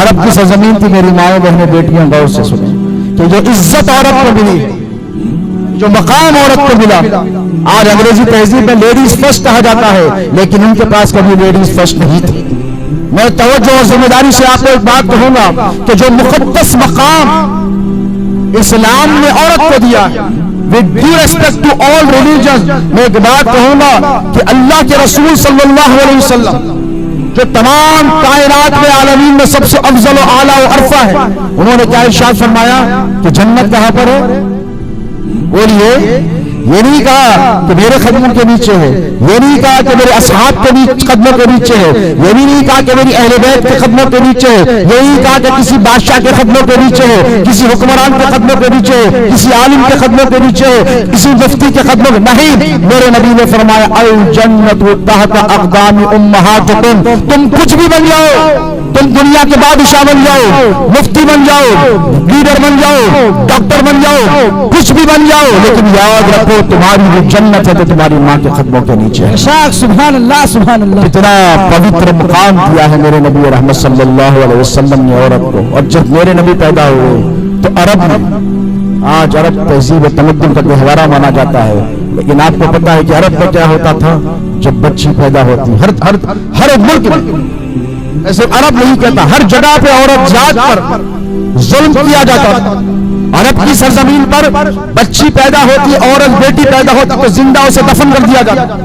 عرب کی سرزمین تھی میری ماں بہنیں بیٹیاں، غور سے سنیں کہ جو عزت عورت کو ملی، جو مقام عورت کو ملا، آج انگریزی تہذیب میں لیڈیز فرسٹ کہا جاتا ہے، لیکن ان کے پاس کبھی لیڈیز فرسٹ نہیں تھی۔ میں توجہ اور ذمہ داری سے آپ کو ایک بات کہوں گا کہ جو مقدس مقام اسلام نے عورت کو دیا، with due respect to all religions، میں ایک بات کہوں گا کہ اللہ کے رسول صلی اللہ علیہ وسلم جو تمام کائنات میں عالمین میں سب سے افضل و اعلیٰ و عرفہ ہے، انہوں نے کیا ارشاد فرمایا کہ جنت کہاں پر ہے؟ بولیے، یہ نہیں کہا کہ میرے قدموں کے نیچے ہے، یہ نہیں کہا کہ میرے اصحاب کے قدموں کے نیچے ہے، یہ بھی نہیں کہا کہ میری اہل بیت کے قدموں کے نیچے ہے، یہ نہیں کہا کہ کسی بادشاہ کے قدموں کے نیچے ہے، کسی حکمران کے قدموں کے نیچے ہے، کسی عالم کے قدموں کے نیچے ہے، کسی مفتی کے قدموں کے نہیں۔ میرے نبی نے فرمایا الجنت تحت اقدام امہاتکم، تم کچھ بھی بن جاؤ، تم دنیا کے بادشاہ بن جاؤ، مفتی بن جاؤ، لیڈر بن جاؤ، ڈاکٹر بن جاؤ، کچھ بھی بن جاؤ، لیکن یاد رکھو تمہاری جو جنت ہے تو تمہاری ماں کے قدموں کے نیچے ہے۔ سبحان اللہ سبحان اللہ۔ اتنا پوتر مقام دیا ہے میرے نبی رحمت صلی اللہ علیہ وسلم نے عورت کو۔ اور جب میرے نبی پیدا ہوئے تو عرب میں، آج عرب تہذیب تمدن کا گہوارہ مانا جاتا ہے، لیکن آپ کو پتا ہے کہ عرب میں کیا ہوتا تھا جب بچی پیدا ہوتی، ہر ملک میں، ایسے عرب نہیں کہتا، ہر جگہ پہ عورت ذات پر ظلم کیا جاتا تھا۔ عرب کی سرزمین پر بچی پیدا ہوتی، عورت بیٹی پیدا ہوتی تو زندہ اسے دفن کر دیا جاتا،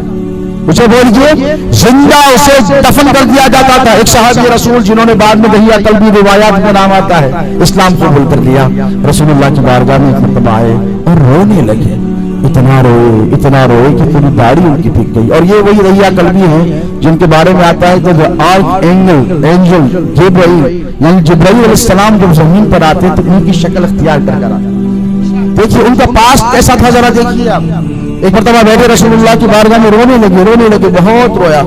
مجھے بولیے، زندہ اسے دفن کر دیا جاتا تھا۔ ایک صحابی رسول جنہوں نے بعد میں دہیا قلبی روایات میں نام آتا ہے، اسلام قبول کر لیا، رسول اللہ کی بارگاہ میں خطبہ آئے اور رونے لگے، اتنا روئے کہ پوری داڑھی ان کی پھک گئی۔ اور یہ وہی دہیا قلبی ہیں جن کے بارے میں آتا ہے کہ جو آرک اینجل جبرائیل، یعنی جبرائیل علیہ السلام جب زمین پر آتے تو ان کی شکل اختیار کر آتے۔ دیکھیے ان کا پاسٹ کیسا تھا، ذرا دیکھیے آپ۔ ایک مرتبہ بیٹھے رسول اللہ کی بارگاہ میں رونے لگے، بہت رویا۔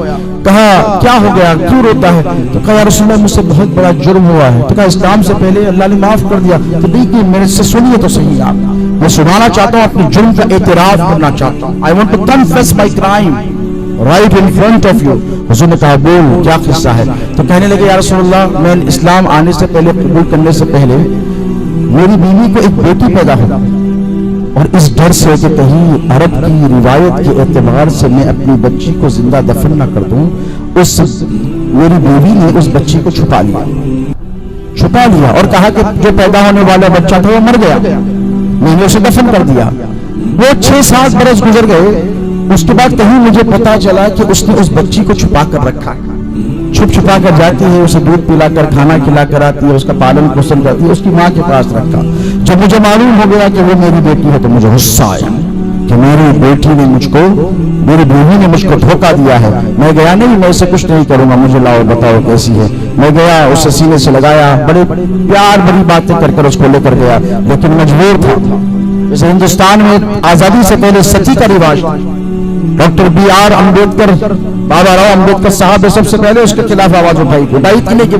کہا کیا ہو گیا، کیوں روتا ہے؟ تو کہا یا رسول اللہ مجھ سے بہت بڑا جرم ہوا ہے۔ تو کہا اسلام سے پہلے اللہ نے معاف کر دیا۔ تو دیکھیے میرے سے سنیے تو صحیح آپ، میں سنانا چاہتا ہوں، اپنے جرم کا اعتراف کرنا چاہتا ہوں۔ I want to confess my crime right in front of you۔ حضور نے کہا بول کیا قصہ ہے؟ تو کہنے لگے یا رسول اللہ میں اسلام آنے سے پہلے، قبول کرنے سے پہلے میری بیوی کو ایک بیٹی پیدا ہوئی، اور اس ڈر سے کہ کہیں عرب کی روایت کے اعتبار سے میں اپنی بچی کو زندہ دفن نہ کر دوں، میری بیوی نے اس بچی کو چھپا لیا اور کہا کہ جو پیدا ہونے والا بچہ تھا وہ مر گیا، میں نے اسے دفن کر دیا۔ وہ 6-7 برس گزر گئے، اس کے بعد کہیں مجھے پتا چلا کہ اس نے اس بچی کو چھپا کر رکھا، چھپا کر جاتی ہے، اسے دودھ پلا کر کھانا کھلا کر آتی ہے، اس کا پالن پوشن کرتی ہے، اس کی ماں کے پاس رکھا۔ جب مجھے معلوم ہو گیا کہ وہ میری بیٹی ہے تو مجھے غصہ آیا کہ میری بیٹی نے میری بیوی نے مجھ کو دھوکہ دیا ہے۔ میں گیا نہیں، میں اسے کچھ نہیں کروں گا، مجھے لاؤ بتاؤ کیسی ہے۔ میں گیا، اسے سینے سے لگایا، بڑے پیار بڑی باتیں کر کر اس کو لے کر گیا، لیکن مجبور تھا۔ جیسے ہندوستان میں آزادی سے پہلے ستی کا رواج، ڈاکٹر BR امبیڈکر، بابا راؤ امبیڈکر صاحب نے سب سے پہلے اس کے خلاف آواز اٹھائی تھی کہ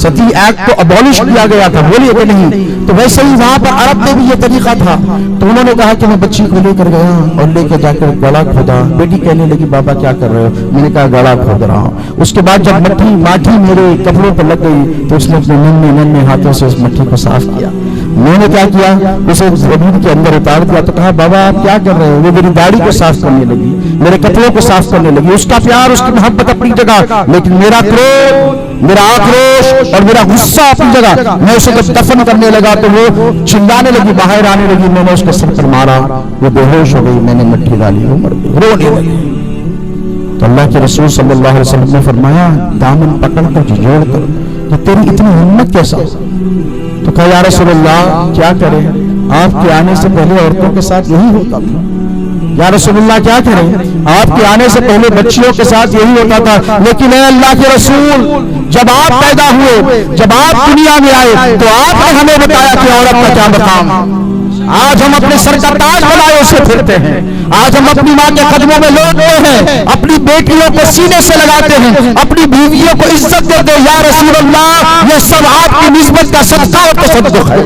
ستی ایکٹ کو ابولش کیا گیا تھا، بولیے کہ نہیں؟ تو ویسے ہی وہاں پر عرب میں بھی یہ طریقہ تھا۔ تو انہوں نے کہا کہ میں بچی کو لے کر گیا اور لے کے جا کر گلا کھودا۔ بیٹی کہنے لگی بابا کیا کر رہے ہو؟ میں نے کہا گلا کھود رہا ہوں۔ اس کے بعد جب مٹی میرے کپڑوں پر لگ گئی تو اس نے اپنے ننھے ہاتھوں سے اس مٹی کو صاف کیا۔ میں نے کیا کیا، اسے زمین کے اندر اتار دیا۔ تو کہا بابا آپ کیا کر رہے ہیں؟ وہ میری داڑھی کو صاف کرنے لگی، میرے کپڑوں کو صاف کرنے لگی۔ اس کا پیار، اس کی محبت اپنی جگہ، لیکن میرا کروھ، میرا آکروش اور میرا غصہ اپنی جگہ۔ میں اسے جب دفن کرنے لگا تو وہ چلانے لگی، باہر آنے لگی، میں نے اس کے سر پر مارا، وہ بے ہوش ہو گئی، میں نے مٹی ڈالی، وہ مر گئی، رونے لگی۔ تو اللہ کے رسول صلی اللہ علیہ وسلم نے فرمایا دامن پکڑ کر جھنجھوڑ کر کہ تیری اتنی ہمت کیسا؟ تو کہا یا رسول اللہ کیا کریں، آپ کے آنے سے پہلے عورتوں کے ساتھ یہی ہوتا تھا۔ یا رسول اللہ کیا کریں، آپ کے آنے سے پہلے بچیوں کے ساتھ یہی ہوتا تھا، لیکن اے اللہ کے رسول جب آپ پیدا ہوئے، جب آپ دنیا میں آئے تو آپ نے ہمیں بتایا کہ عورت کا کیا مقام۔ آج ہم اپنے سر کا تاج بنائے اسے پھرتے ہیں، آج ہم اپنی ماں کے قدموں میں لوٹتے ہیں، اپنی بیٹیوں کو سینے سے لگاتے ہیں، اپنی بیویوں کو عزت دیتے ہیں۔ یا رسول اللہ یہ سب آپ کی نسبت کا صدقہ اور تصدق ہے۔